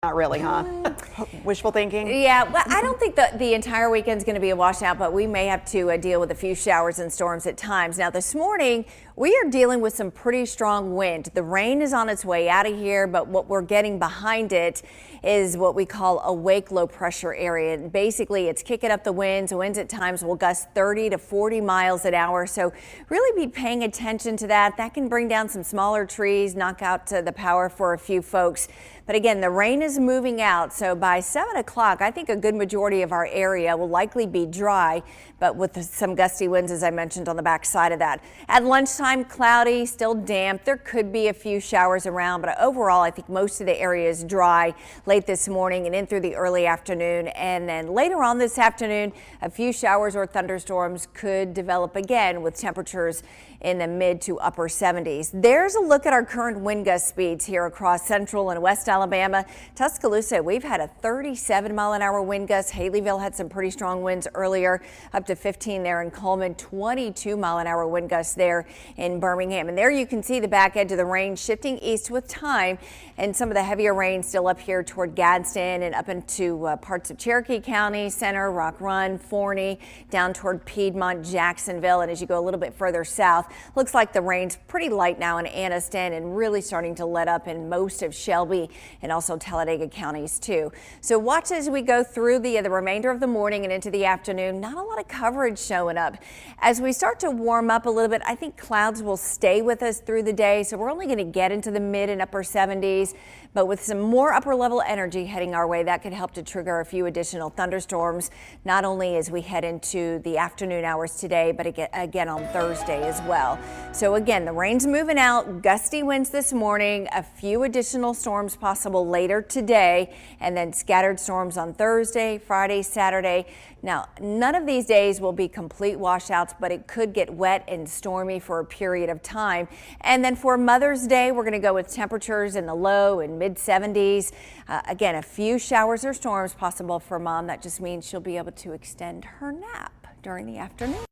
Not really, huh? Wishful thinking? Yeah, well, I don't think that the entire weekend's going to be a washout, but we may have to deal with a few showers and storms at times. Now, this morning, we are dealing with some pretty strong wind. The rain is on its way out of here, but what we're getting behind it is what we call a wake low pressure area. And basically, it's kicking up the winds. The winds at times will gust 30 to 40 miles an hour. So really be paying attention to that. That can bring down some smaller trees, knock out the power for a few folks. But again, the rain is moving out, so by 7 o'clock, I think a good majority of our area will likely be dry, but with some gusty winds, as I mentioned, on the back side of that. At lunchtime, cloudy, still damp. There could be a few showers around, but overall, I think most of the area is dry late this morning and in through the early afternoon. And then later on this afternoon, a few showers or thunderstorms could develop again with temperatures in the mid to upper 70s. There's a look at our current wind gust speeds here across central and west Alabama. Tuscaloosa, we've had a 37-mile-an-hour wind gust. Haleyville had some pretty strong winds earlier, up to 15 there in Coleman, 22-mile-an-hour wind gusts there in Birmingham. And there you can see the back edge of the rain shifting east with time, and some of the heavier rain still up here toward Gadsden and up into parts of Cherokee County, Center, Rock Run, Forney, down toward Piedmont, Jacksonville. And as you go a little bit further south, looks like the rain's pretty light now in Anniston and really starting to let up in most of Shelby and also Talladega counties too. So watch as we go through the remainder of the morning and into the afternoon. Not a lot of coverage showing up. As we start to warm up a little bit, I think clouds will stay with us through the day. So we're only going to get into the mid and upper 70s, but with some more upper level energy heading our way, that could help to trigger a few additional thunderstorms, not only as we head into the afternoon hours today, but again on Thursday as well. So again, the rain's moving out, gusty winds this morning, a few additional storms possible later today, and then scattered storms on Thursday, Friday, Saturday. Now, none of these days will be complete washouts, but it could get wet and stormy for a period of time. And then for Mother's Day, we're going to go with temperatures in the low and mid 70s. Again, a few showers or storms possible for Mom. That just means she'll be able to extend her nap during the afternoon.